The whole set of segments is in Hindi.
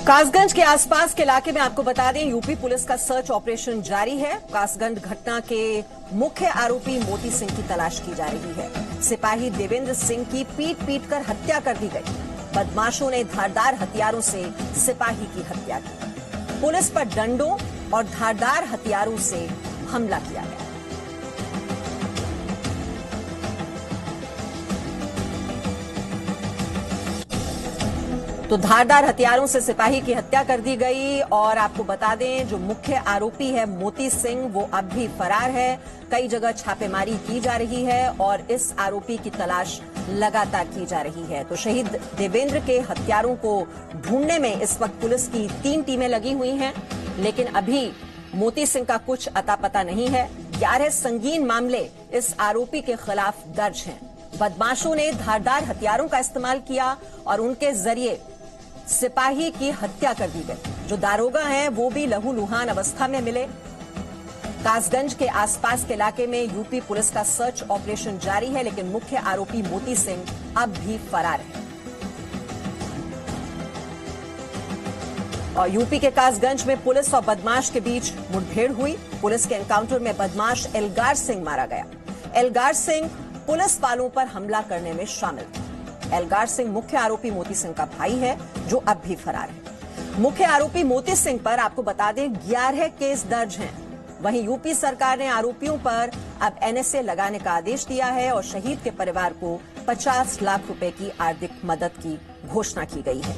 कासगंज के आसपास के इलाके में आपको बता दें, यूपी पुलिस का सर्च ऑपरेशन जारी है। कासगंज घटना के मुख्य आरोपी मोती सिंह की तलाश की जा रही है। सिपाही देवेंद्र सिंह की पीट पीट कर हत्या कर दी गई। बदमाशों ने धारदार हथियारों से सिपाही की हत्या की। पुलिस पर डंडों और धारदार हथियारों से हमला किया गया। तो धारदार हथियारों से सिपाही की हत्या कर दी गई। और आपको बता दें, जो मुख्य आरोपी है मोती सिंह, वो अब भी फरार है। कई जगह छापेमारी की जा रही है और इस आरोपी की तलाश लगातार की जा रही है। तो शहीद देवेंद्र के हत्यारों को ढूंढने में इस वक्त पुलिस की 3 टीमें लगी हुई हैं, लेकिन अभी मोती सिंह का कुछ अता पता नहीं है। 11 संगीन मामले इस आरोपी के खिलाफ दर्ज हैं। बदमाशों ने धारदार हथियारों का इस्तेमाल किया और उनके जरिए सिपाही की हत्या कर दी गई। जो दारोगा हैं वो भी लहूलुहान अवस्था में मिले। कासगंज के आसपास के इलाके में यूपी पुलिस का सर्च ऑपरेशन जारी है, लेकिन मुख्य आरोपी मोती सिंह अब भी फरार है। और यूपी के कासगंज में पुलिस और बदमाश के बीच मुठभेड़ हुई। पुलिस के एनकाउंटर में बदमाश एलगार सिंह मारा गया। एलगार सिंह पुलिस वालों पर हमला करने में शामिल था। एलगार सिंह मुख्य आरोपी मोती सिंह का भाई है, जो अब भी फरार है। मुख्य आरोपी मोती सिंह पर आपको बता दें 11 केस दर्ज हैं। वहीं यूपी सरकार ने आरोपियों पर अब एनएसए लगाने का आदेश दिया है और शहीद के परिवार को 50 लाख रुपए की आर्थिक मदद की घोषणा की गई है।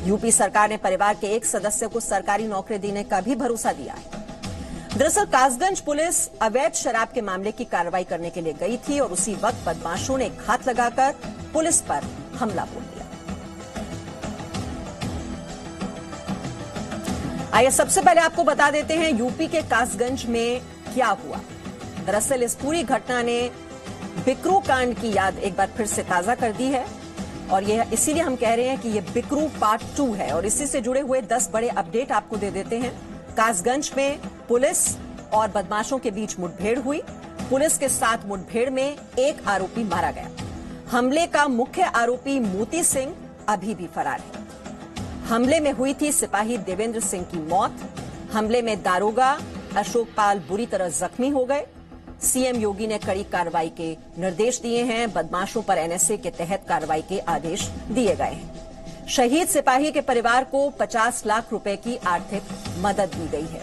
यूपी सरकार ने परिवार के एक सदस्य को सरकारी नौकरी देने का भी भरोसा दिया है। दरअसल कासगंज पुलिस अवैध शराब के मामले की कार्रवाई करने के लिए गई थी और उसी वक्त बदमाशों ने घात लगाकर पुलिस पर हमला बोल दिया। आइए सबसे पहले आपको बता देते हैं यूपी के कासगंज में क्या हुआ। दरअसल इस पूरी घटना ने बिकरू कांड की याद एक बार फिर से ताजा कर दी है और यह इसीलिए हम कह रहे हैं कि यह बिकरू पार्ट 2 है। और इसी से जुड़े हुए 10 बड़े अपडेट आपको दे देते हैं। कासगंज में पुलिस और बदमाशों के बीच मुठभेड़ हुई। पुलिस के साथ मुठभेड़ में एक आरोपी मारा गया। हमले का मुख्य आरोपी मोती सिंह अभी भी फरार है। हमले में हुई थी सिपाही देवेंद्र सिंह की मौत। हमले में दारोगा अशोक पाल बुरी तरह जख्मी हो गए। सीएम योगी ने कड़ी कार्रवाई के निर्देश दिए हैं। बदमाशों पर एनएसए के तहत कार्रवाई के आदेश दिए गए हैं। शहीद सिपाही के परिवार को 50 लाख रुपए की आर्थिक मदद दी गई है।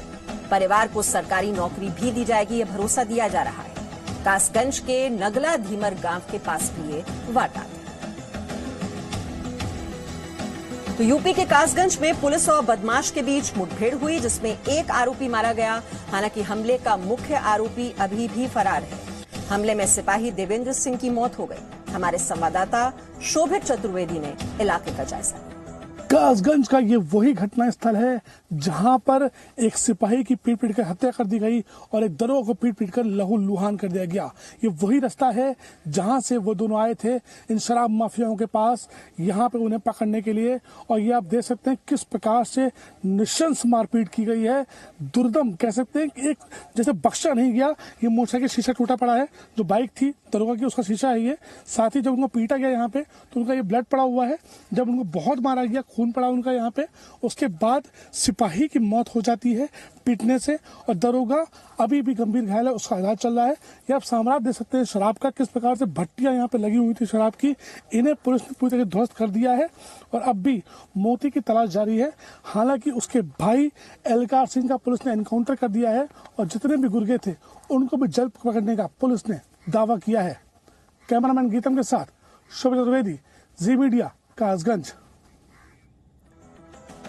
परिवार को सरकारी नौकरी भी दी जाएगी, यह भरोसा दिया जा रहा है। कासगंज के नगला धीमर गांव के पास भी ये वारदात है। तो यूपी के कासगंज में पुलिस और बदमाश के बीच मुठभेड़ हुई, जिसमें एक आरोपी मारा गया। हालांकि हमले का मुख्य आरोपी अभी भी फरार है। हमले में सिपाही देवेंद्र सिंह की मौत हो गई। हमारे संवाददाता शोभित चतुर्वेदी ने इलाके का जायजा लिया। कासगंज का ये वही घटना स्थल है जहां पर एक सिपाही की पीट पीट कर हत्या कर दी गई और एक दरोगा को पीट पीट कर लहूलुहान कर दिया गया। ये वही रास्ता है जहां से वो दोनों आए थे इन शराब माफियाओं के पास, यहाँ पे उन्हें पकड़ने के लिए। और ये आप देख सकते हैं किस प्रकार से नृशंस मारपीट की गई है। दुर्दम कह सकते हैं कि एक जैसे बख्शा नहीं गया। ये मोटरसाइकिल शीशा टूटा पड़ा है, जो बाइक थी दरोगा की उसका शीशा है ये। साथ ही जब उनको पीटा गया यहाँ पे तो उनका ये ब्लड पड़ा हुआ है। जब उनको बहुत मारा गया, खून पड़ा उनका यहाँ पे, उसके बाद सिपाही की मौत हो जाती है पीटने से। और दरोगा अभी भी गंभीर घायल है, उसका इलाज चल रहा है। ये आप साम्राज्य देख सकते हैं शराब का, किस प्रकार से भट्टियां यहाँ पे लगी हुई थी शराब की। इन्हें पुलिस ने पूरी तरह ध्वस्त कर दिया है और अब भी मोती की तलाश जारी है। हालांकि उसके भाई एलगार सिंह का पुलिस ने एनकाउंटर कर दिया है और जितने भी गुर्गे थे उनको भी जल्द पकड़ने का पुलिस ने दावा किया है। कैमरामैन गीतम के साथ शोभित चतुर्वेदी, जी मीडिया, कासगंज।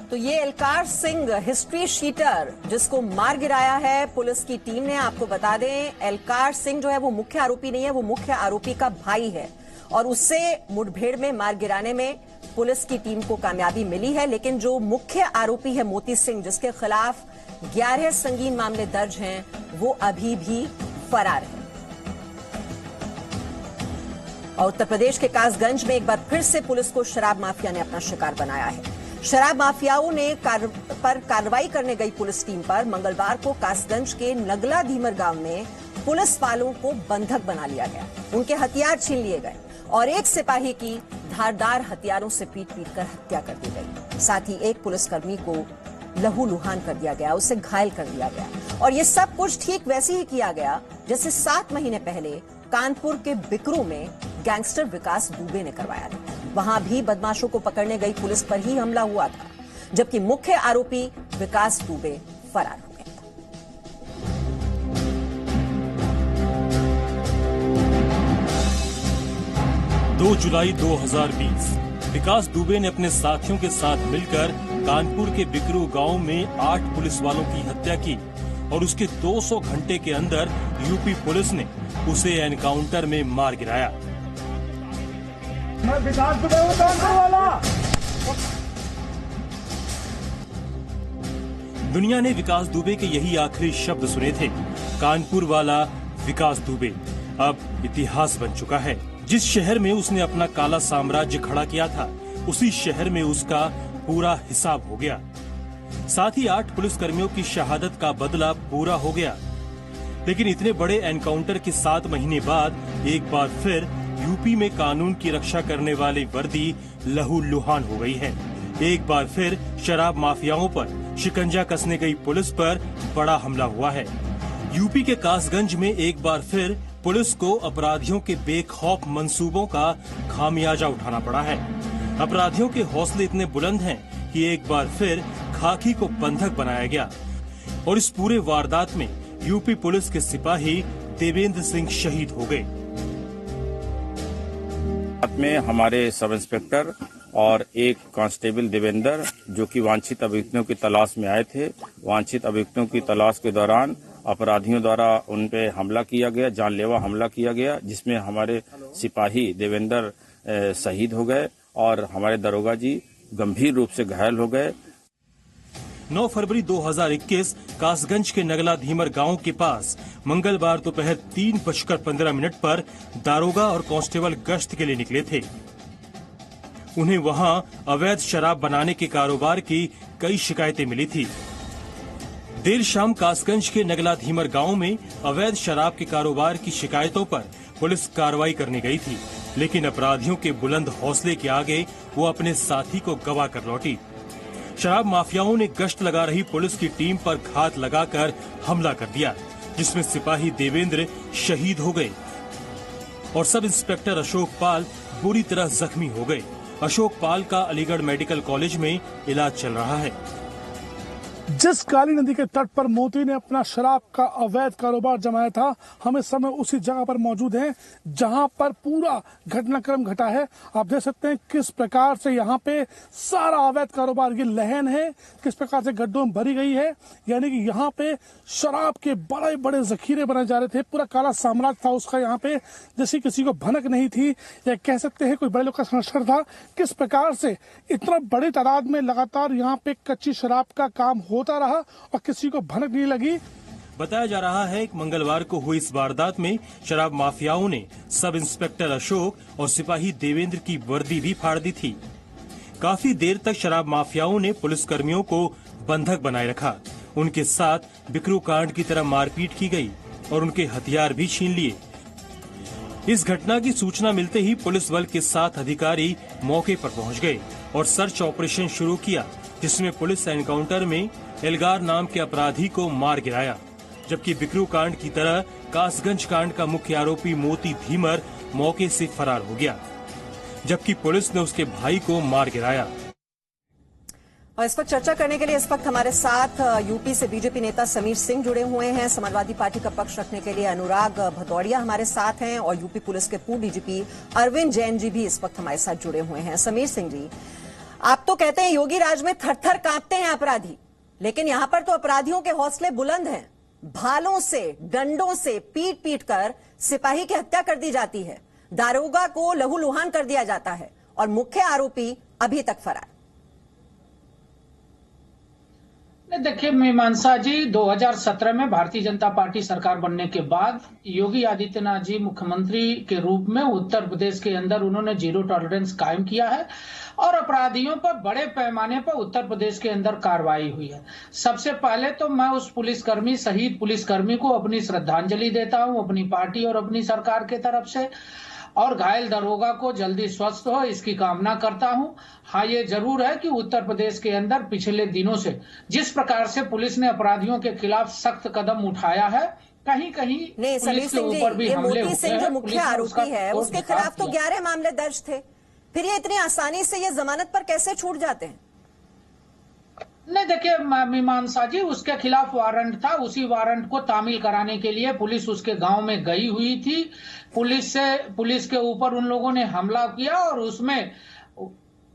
तो ये एलगार सिंह हिस्ट्री शीटर जिसको मार गिराया है पुलिस की टीम ने। आपको बता दें, एलगार सिंह जो है वो मुख्य आरोपी नहीं है, वो मुख्य आरोपी का भाई है और उससे मुठभेड़ में मार गिराने में पुलिस की टीम को कामयाबी मिली है। लेकिन जो मुख्य आरोपी है मोती सिंह, जिसके खिलाफ 11 संगीन मामले दर्ज हैं, वो अभी भी फरार है। और उत्तर प्रदेश के कासगंज में एक बार फिर से पुलिस को शराब माफिया ने अपना शिकार बनाया है। शराब माफियाओं ने कार्रवाई करने गई पुलिस टीम पर मंगलवार को कासगंज के नगला धीमर गांव में पुलिस वालों को बंधक बना लिया गया। उनके हथियार छीन लिए गए और एक सिपाही की धारदार हथियारों से पीट कर हत्या कर दी गई। साथ ही एक पुलिसकर्मी को लहूलुहान कर दिया गया, उसे घायल कर दिया गया। और ये सब कुछ ठीक वैसे ही किया गया जैसे 7 महीने पहले कानपुर के बिकरू में गैंगस्टर विकास दुबे ने करवाया था। वहां भी बदमाशों को पकड़ने गई पुलिस पर ही हमला हुआ था, जबकि मुख्य आरोपी विकास दुबे फरार हो गया था। 2 जुलाई 2020 विकास दुबे ने अपने साथियों के साथ मिलकर कानपुर के बिकरू गांव में 8 पुलिस वालों की हत्या की और उसके 200 घंटे के अंदर यूपी पुलिस ने उसे एनकाउंटर में मार गिराया। मैं विकास दुबे हूं, कानपुर वाला। दुनिया ने विकास दुबे के यही आखिरी शब्द सुने थे, कानपुर वाला विकास दुबे अब इतिहास बन चुका है। जिस शहर में उसने अपना काला साम्राज्य खड़ा किया था, उसी शहर में उसका पूरा हिसाब हो गया। साथ ही 8 पुलिसकर्मियों की शहादत का बदला पूरा हो गया। लेकिन इतने बड़े एनकाउंटर के 7 महीने बाद एक बार फिर यूपी में कानून की रक्षा करने वाली वर्दी लहूलुहान हो गई है। एक बार फिर शराब माफियाओं पर शिकंजा कसने गई पुलिस पर बड़ा हमला हुआ है। यूपी के कासगंज में एक बार फिर पुलिस को अपराधियों के बेखौफ मंसूबों का खामियाजा उठाना पड़ा है। अपराधियों के हौसले इतने बुलंद हैं कि एक बार फिर खाकी को बंधक बनाया गया और इस पूरे वारदात में यूपी पुलिस के सिपाही देवेंद्र सिंह शहीद हो गए। में हमारे सब इंस्पेक्टर और एक कांस्टेबल देवेंद्र, जो कि वांछित अभियुक्तों की तलाश में आए थे, वांछित अभियुक्तों की तलाश के दौरान अपराधियों द्वारा उन पे हमला किया गया, जानलेवा हमला किया गया, जिसमें हमारे सिपाही देवेंद्र शहीद हो गए और हमारे दरोगा जी गंभीर रूप से घायल हो गए। 9 फरवरी 2021 कासगंज के नगला धीमर गांव के पास मंगलवार दोपहर 3:15 पर दारोगा और कांस्टेबल गश्त के लिए निकले थे। उन्हें वहां अवैध शराब बनाने के कारोबार की कई शिकायतें मिली थी। देर शाम कासगंज के नगला धीमर गांव में अवैध शराब के कारोबार की शिकायतों पर पुलिस कार्रवाई करने गई थी, लेकिन अपराधियों के बुलंद हौसले के आगे वो अपने साथी को गवा कर लौटी। शराब माफियाओं ने गश्त लगा रही पुलिस की टीम पर घात लगाकर हमला कर दिया, जिसमें सिपाही देवेंद्र शहीद हो गए और सब इंस्पेक्टर अशोक पाल बुरी तरह जख्मी हो गए। अशोक पाल का अलीगढ़ मेडिकल कॉलेज में इलाज चल रहा है। जिस काली नदी के तट पर मोती ने अपना शराब का अवैध कारोबार जमाया था, हम इस समय उसी जगह पर मौजूद हैं जहां पर पूरा घटनाक्रम घटा है। आप देख सकते हैं किस प्रकार से यहाँ पे सारा अवैध कारोबार की लहन है, किस प्रकार से गड्ढों में भरी गई है। यानी कि यहाँ पे शराब के बड़े बड़े जखीरे बनाए जा रहे थे, पूरा काला साम्राज्य था उसका यहाँ पे, जैसे किसी को भनक नहीं थी, या कह सकते हैं कोई बड़े लोग का संस्कार था। किस प्रकार से इतना बड़ी तादाद में लगातार यहाँ पे कच्ची शराब का काम होता रहा और किसी को भनक नहीं लगी। बताया जा रहा है कि मंगलवार को हुई इस वारदात में शराब माफियाओं ने सब इंस्पेक्टर अशोक और सिपाही देवेंद्र की वर्दी भी फाड़ दी थी। काफी देर तक शराब माफियाओं ने पुलिसकर्मियों को बंधक बनाए रखा। उनके साथ बिकरू कांड की तरह मारपीट की गई और उनके हथियार भी छीन लिए। इस घटना की सूचना मिलते ही पुलिस बल के 7 अधिकारी मौके पर पहुंच गए और सर्च ऑपरेशन शुरू किया, जिसमें पुलिस एनकाउंटर में एल्गार नाम के अपराधी को मार गिराया, जबकि बिकरू कांड की तरह कासगंज कांड का मुख्य आरोपी मोती धीमर मौके से फरार हो गया, जबकि पुलिस ने उसके भाई को मार गिराया। और इस वक्त चर्चा करने के लिए इस वक्त हमारे साथ यूपी से बीजेपी नेता समीर सिंह जुड़े हुए हैं। समाजवादी पार्टी का पक्ष रखने के लिए अनुराग भदौड़िया हमारे साथ हैं और यूपी पुलिस के पूर्व डीजीपी अरविंद जैन जी भी इस वक्त हमारे साथ जुड़े हुए हैं। समीर सिंह जी, आप तो कहते हैं योगी राज में थर थर कांपते हैं अपराधी, लेकिन यहां पर तो अपराधियों के हौसले बुलंद हैं। भालों से, डंडों से पीट पीट कर सिपाही की हत्या कर दी जाती है, दारोगा को लहूलुहान कर दिया जाता है और मुख्य आरोपी अभी तक फरार। देखिए मीमांसा जी, 2017 में भारतीय जनता पार्टी सरकार बनने के बाद योगी आदित्यनाथ जी मुख्यमंत्री के रूप में उत्तर प्रदेश के अंदर उन्होंने जीरो टॉलरेंस कायम किया है और अपराधियों पर बड़े पैमाने पर उत्तर प्रदेश के अंदर कार्रवाई हुई है। सबसे पहले तो मैं उस पुलिसकर्मी, शहीद पुलिसकर्मी को अपनी श्रद्धांजलि देता हूं अपनी पार्टी और अपनी सरकार के तरफ से। और घायल दरोगा को जल्दी स्वस्थ हो इसकी कामना करता हूं। हाँ, ये जरूर है कि उत्तर प्रदेश के अंदर पिछले दिनों से जिस प्रकार से पुलिस ने अपराधियों के खिलाफ सख्त कदम उठाया है, कहीं कहीं नहीं समीर सिंह जी, ये मोती सिंह जो मुख्य आरोपी है उसके खिलाफ तो 11 मामले दर्ज थे, फिर ये इतनी आसानी से ये जमानत पर कैसे छूट जाते हैं? नहीं देखिए मीमांसा जी, उसके खिलाफ वारंट था, उसी वारंट को तामील कराने के लिए पुलिस उसके गांव में गई हुई थी। पुलिस के ऊपर उन लोगों ने हमला किया और उसमें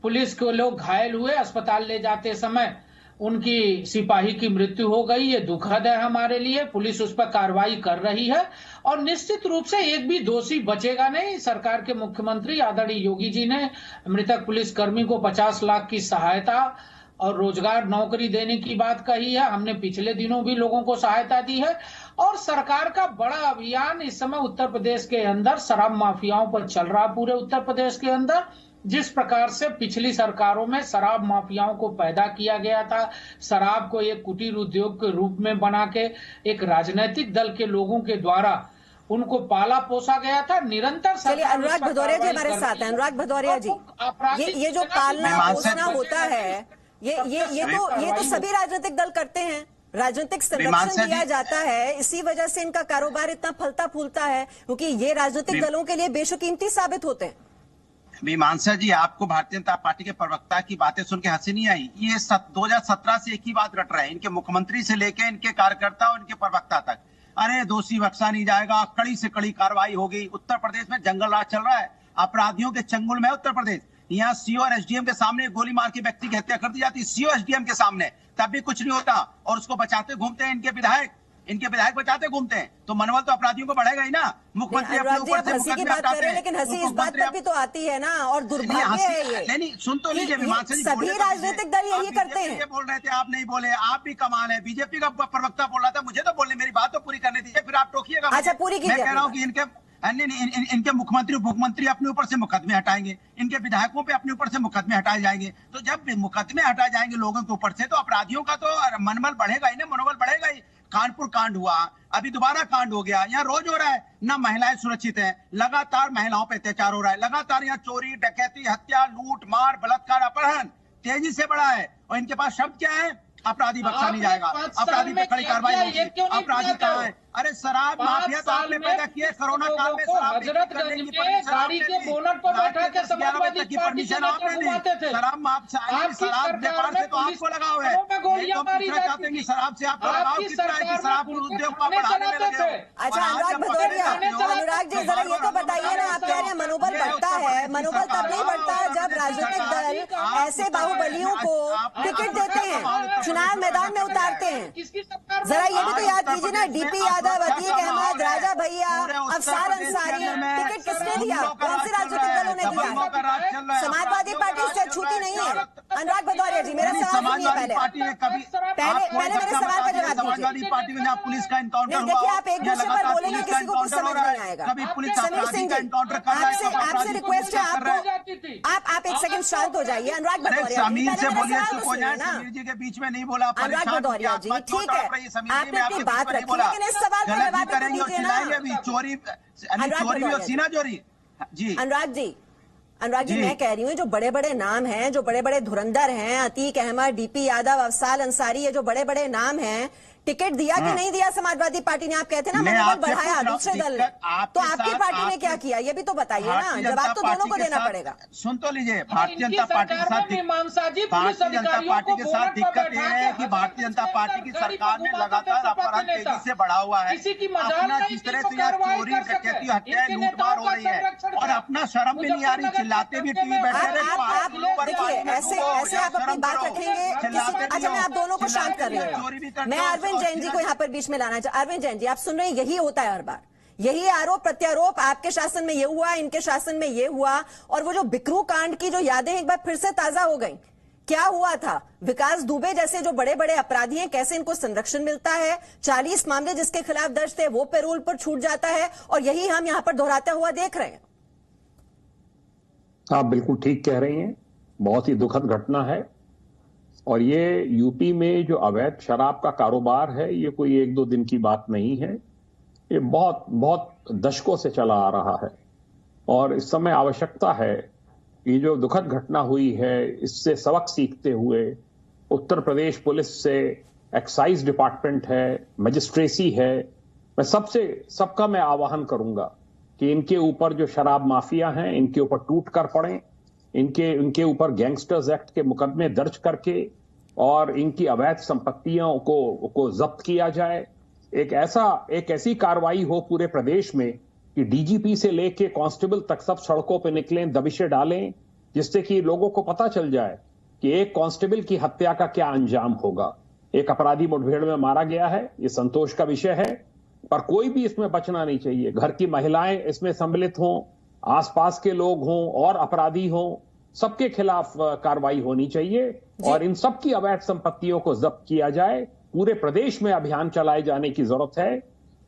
पुलिस के लोग घायल हुए। अस्पताल ले जाते समय उनकी सिपाही की मृत्यु हो गई। ये दुखद है हमारे लिए। पुलिस उस पर कार्रवाई कर रही है और निश्चित रूप से एक भी दोषी बचेगा नहीं। सरकार के मुख्यमंत्री आदरणीय योगी जी ने मृतक पुलिसकर्मी को 50 लाख की सहायता और रोजगार नौकरी देने की बात कही है। हमने पिछले दिनों भी लोगों को सहायता दी है और सरकार का बड़ा अभियान इस समय उत्तर प्रदेश के अंदर शराब माफियाओं पर चल रहा। पूरे उत्तर प्रदेश के अंदर जिस प्रकार से पिछली सरकारों में शराब माफियाओं को पैदा किया गया था, शराब को एक कुटीर उद्योग के रूप में बना के एक राजनीतिक दल के लोगों के द्वारा उनको पाला पोसा गया था। निरंतर चलिए अनुराग भदौरिया जी हमारे साथ हैं। अनुराग भदौरिया जी, ये जो पालना पोसना होता है ये तो सभी राजनीतिक दल करते हैं। राजनीतिक संरक्षण दिया जाता है, इसी वजह से इनका कारोबार इतना फलता फूलता है, क्योंकि ये राजनीतिक दलों के लिए बेशकीमती साबित होते हैं। मीमांसा जी, आपको भारतीय जनता पार्टी के प्रवक्ता की बातें सुन के हंसी नहीं आई? ये 2017 से एक ही बात रट रहे हैं, इनके मुख्यमंत्री से लेके इनके कार्यकर्ता और इनके प्रवक्ता तक। अरे दोषी बख्शा नहीं जाएगा, कड़ी से कड़ी कार्रवाई होगी। उत्तर प्रदेश में जंगल राज चल रहा है, अपराधियों के चंगुल में है उत्तर प्रदेश। यहाँ सीओ और एसडीएम के सामने गोली मार के व्यक्ति की हत्या कर दी जाती है, सीओ एसडीएम के सामने, तब भी कुछ नहीं होता और उसको बचाते घूमते हैं इनके विधायक बचाते घूमते हैं। तो मनोबल तो अपराधियों को बढ़ेगा ही ना। मुख्यमंत्री अपने ऊपर से हंसी की बात कर रहे हैं, लेकिन हंसी इस बात पर भी तो आती है ना, और दुर्भाग्य है ये। नहीं सुन तो लीजिए मीमांसा जी, सभी राजनीतिक दल यही करते हैं। बोल रहे थे, आप नहीं बोले, आप भी कमाल है। बीजेपी का प्रवक्ता बोल रहा था, मुझे तो बोलने, मेरी बात तो पूरी करने दीजिए, फिर आप टोकिएगा। अच्छा पूरी कीजिए। मैं कह रहा हूँ कि इनके मुख्यमंत्री उपमुख्यमंत्री अपने ऊपर से मुकदमे हटाएंगे, इनके विधायकों पे अपने ऊपर से मुकदमे हटाए जाएंगे। तो जब मुकदमे हटाए जाएंगे लोगों के ऊपर से, तो अपराधियों का तो मनोबल बढ़ेगा ही ना, मनोबल बढ़ेगा ही। कानपुर कांड हुआ, अभी दोबारा कांड हो गया, यहाँ रोज हो रहा है ना। महिलाएं सुरक्षित हैं, लगातार महिलाओं पे अत्याचार हो रहा है, लगातार यहाँ चोरी डकैती हत्या लूट मार बलात्कार अपहरण तेजी से बढ़ा है। और इनके पास शब्द क्या है? अपराधी बख्शा नहीं जाएगा, अपराधी पे कड़ी कार्रवाई होगी। अपराधी कहाँ है? अरे शराब माफिया तो आपने पैदा किए कोरोना काल में। हजरतगंज में गाड़ी के बोनट पर बैठा के समाजवादी पार्टी से आपने दी। शराब व्यापार से तो आपको लगा हुआ है, चाहते हैं शराब से आपको लगाव कितना है कि शराब उद्योग को बढ़ाने में लगे। अच्छा अनुराग भदौरिया, अनुराग जी जरा ये तो बताइए ना, आप कह रहे हैं मनोबल बढ़ता है, मनोबल तब नहीं बढ़ता जब राजनीतिक दल ऐसे बाहुबलियों को टिकट देते हैं, चुनाव मैदान में उतारते हैं। जरा ये भी तो याद कीजिए ना, डीपी यादव, अतीक अहमद, राजा भैया, अफसार अंसारी, टिकट किसने दिया? कौन से राजनीतिक दलों ने दिया? समाजवादी पार्टी से छूटी नहीं है। अनुराग भदौरिया जी मेरा सवाल सुनिए, पहले मेरे सवाल का जवाब दीजिए। समाजवादी पार्टी में जहाँ पुलिस का एनकाउंटर हुआ, देखिए आप एक दूसरे पर बोलेंगे, किसी को कुछ समझ नहीं आएगा। समीर सिंह जी, आपसे रिक्वेस्ट है, आप एक सेकंड शांत हो जाइए। अनुराग भदौरिया समीर से बोलिए, समीर जी के बीच में नहीं बोला। अनुराग भदौरिया जी ठीक है, आपने अपनी बात रखी, लेकिन इस सवाल का जवाब करेंगे और खिलाएंगे अभी। चोरी और सीना चोरी। जी अनुराग जी मैं कह रही हूँ, जो बड़े बड़े नाम हैं, जो बड़े बड़े धुरंधर हैं, अतीक अहमद, डीपी यादव, अफसार अंसारी, ये जो बड़े बड़े नाम हैं, टिकट दिया कि नहीं दिया समाजवादी पार्टी ने? आप कहते हैं ना मनोबल बढ़ाया दूसरे दल ने, तो आपकी पार्टी ने क्या किया ये भी तो बताइए ना। जवाब तो दोनों को देना पड़ेगा। सुन तो लीजिए, भारतीय जनता पार्टी के साथ दिक्कत ये है कि भारतीय जनता पार्टी की सरकार ने लगातार अपराध तेजी से बढ़ा हुआ है। अपना जिस तरह से यहाँ चोरी डकैती हत्याएं लूटमार हो रही है और अपना शर्म भी नहीं आ रही, चिल्लाते भी टीवी बैठे देखिए ऐसे आप अपनी बात रखेंगे। अच्छा मैं आप दोनों को शांत कर रही हूँ। मैं अरविंद जैन जी को यहाँ पर बीच में लाना चाहिए। अरविंद जैन जी, आप सुन रहे हैं, यही होता है हर बार, यही आरोप प्रत्यारोप। आपके शासन में ये हुआ, इनके शासन में ये हुआ, और वो जो बिकरू कांड की जो यादें एक बार फिर से ताजा हो गई। क्या हुआ था? विकास दुबे जैसे जो बड़े बड़े अपराधी हैं, कैसे इनको संरक्षण मिलता है? 40 मामले जिसके खिलाफ दर्ज थे वो पैरोल पर छूट जाता है, और यही हम यहाँ पर दोहराता हुआ देख रहे हैं। आप बिल्कुल ठीक कह रही हैं, बहुत ही दुखद घटना है। और ये यूपी में जो अवैध शराब का कारोबार है, ये कोई 1-2 दिन की बात नहीं है, ये बहुत बहुत दशकों से चला आ रहा है। और इस समय आवश्यकता है ये जो दुखद घटना हुई है इससे सबक सीखते हुए उत्तर प्रदेश पुलिस से, एक्साइज डिपार्टमेंट है, मजिस्ट्रेसी है, मैं सबका मैं आह्वान करूंगा कि इनके ऊपर जो शराब माफिया हैं इनके ऊपर टूट कर पड़े, इनके ऊपर गैंगस्टर्स एक्ट के मुकदमे दर्ज करके और इनकी अवैध संपत्तियों को जब्त किया जाए। एक ऐसी कार्रवाई हो पूरे प्रदेश में कि डीजीपी से लेके कांस्टेबल तक सब सड़कों पर निकलें, दबिशें डालें, जिससे कि लोगों को पता चल जाए कि एक कांस्टेबल की हत्या का क्या अंजाम होगा। एक अपराधी मुठभेड़ में मारा गया है, ये संतोष का विषय है, पर कोई भी इसमें बचना नहीं चाहिए। घर की महिलाएं इसमें सम्मिलित हों, आसपास के लोग हों और अपराधी हों, सबके खिलाफ कार्रवाई होनी चाहिए और इन सब की अवैध संपत्तियों को जब्त किया जाए। पूरे प्रदेश में अभियान चलाए जाने की जरूरत है।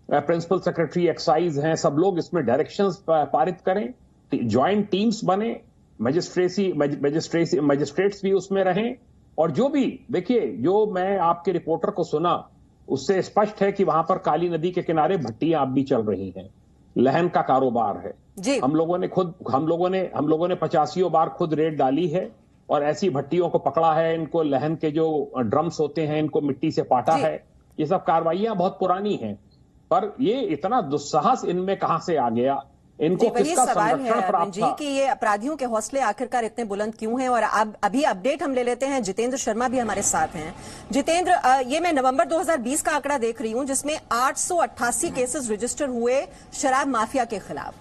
प्रिंसिपल सेक्रेटरी एक्साइज हैं, सब लोग इसमें डायरेक्शंस पारित करें, ज्वाइंट टीम्स बने, मजिस्ट्रेट्स भी उसमें रहें। और जो भी देखिए, जो मैं आपके रिपोर्टर को सुना उससे स्पष्ट है कि वहां पर काली नदी के किनारे भट्टियां अब भी चल रही हैं, लहन का कारोबार है जी। हम लोगों ने 85 बार खुद रेड डाली है और ऐसी भट्टियों को पकड़ा है, इनको लहन के जो ड्रम्स होते हैं इनको मिट्टी से पाटा है। ये सब कार्रवाइयां बहुत पुरानी हैं, पर ये इतना दुस्साहस इनमें कहां से आ गया, इनको किसका संरक्षण प्राप्त था? कि ये अपराधियों के हौसले आखिरकार इतने बुलंद क्यों हैं? और अब अभी अपडेट हम ले लेते हैं, जितेंद्र शर्मा भी हमारे साथ हैं। जितेंद्र, ये मैं नवंबर 2020 का आंकड़ा देख रही हूं जिसमें 888 केसेस रजिस्टर हुए शराब माफिया के खिलाफ।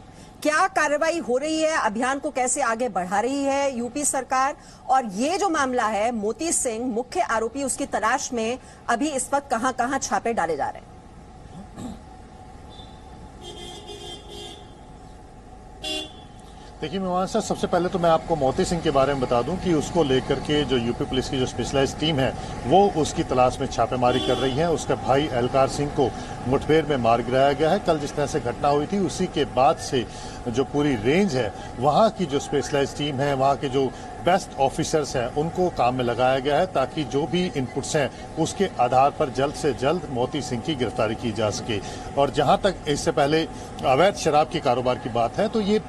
क्या कार्रवाई हो रही है? अभियान को कैसे आगे बढ़ा रही है यूपी सरकार? और ये जो मामला है मोती सिंह मुख्य आरोपी, उसकी तलाश में अभी इस वक्त कहां छापे डाले जा रहे हैं? देखिए मेहमान साहब, सबसे पहले तो मैं आपको मोती सिंह के बारे में बता दूं कि उसको लेकर के जो यूपी पुलिस की जो स्पेशलाइज्ड टीम है वो उसकी तलाश में छापेमारी कर रही है। उसका भाई एलकार सिंह को मुठभेड़ में मार गिराया गया है। कल जिस तरह से घटना हुई थी उसी के बाद से जो पूरी रेंज है वहाँ की जो स्पेशलाइज्ड टीम है, वहाँ के जो बेस्ट ऑफिसर्स हैं उनको काम में लगाया गया है ताकि जो भी इनपुट्स हैं उसके आधार पर जल्द से जल्द मोती सिंह की गिरफ्तारी की जा सके। और जहां तक इससे पहले अवैध शराब के कारोबार की बात है तो ये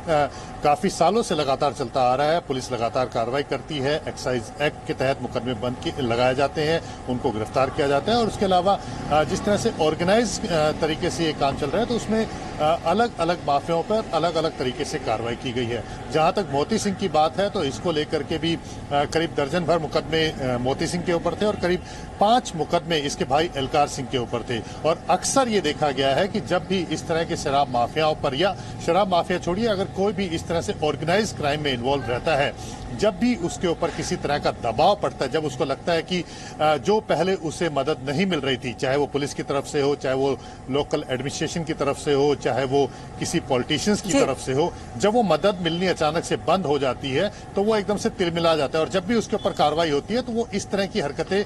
काफी सालों से लगातार चलता आ रहा है। पुलिस लगातार कार्रवाई करती है, एक्साइज एक्ट के तहत मुकदमे लगाए जाते हैं, उनको गिरफ्तार किया जाता है। और उसके अलावा जिस तरह से ऑर्गेनाइज तरीके से ये काम चल रहा है तो उसमें अलग अलग माफियाओं पर अलग अलग तरीके से कार्रवाई की गई है। जहां तक मोती सिंह की बात है तो इसको लेकर के भी करीब दर्जन भर मुकदमे मोती सिंह के ऊपर थे और करीब 5 मुकदमे इसके भाई एलकार सिंह के ऊपर थे। और अक्सर ये देखा गया है कि जब भी इस तरह के शराब माफियाओं पर, या शराब माफिया छोड़िए, अगर कोई भी इस तरह से ऑर्गेनाइज क्राइम में इन्वॉल्व रहता है, जब भी उसके ऊपर किसी तरह का दबाव पड़ता है, जब उसको लगता है कि जो पहले उसे मदद नहीं मिल रही थी, चाहे वो पुलिस की तरफ से हो, चाहे वो लोकल एडमिनिस्ट्रेशन की तरफ से हो, चाहे वो किसी पॉलिटिशियंस की तरफ से हो, जब वो मदद मिलनी अचानक से बंद हो जाती है तो वो एकदम से तिलमिला जाता है। और जब भी उसके ऊपर कार्रवाई होती है तो वो इस तरह की हरकतें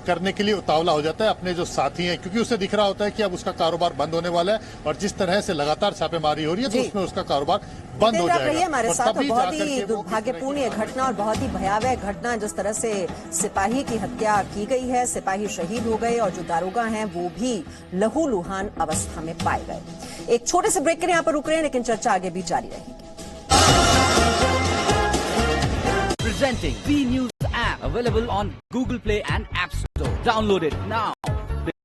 करने के लिए उतावला हो जाता है अपने जो साथी हैं, क्योंकि उसे दिख रहा होता है कि अब उसका कारोबार बंद होने वाला है और जिस तरह से लगातार छापेमारी हो रही है तो उसमें उसका कारोबार बंद हो जाएगा। हमारे साथ बहुत ही दुर्भाग्यपूर्ण ये घटना और बहुत ही भयावह घटना, जिस तरह से सिपाही की हत्या की गई है, सिपाही शहीद हो गए और जो दारोगा हैं वो भी लहूलुहान अवस्था में पाए गए। एक छोटे से ब्रेक के लिए यहाँ पर रुक रहे हैं, लेकिन चर्चा आगे भी जारी रहेगी। Presenting B News app available on Google Play and App Store. Download it now.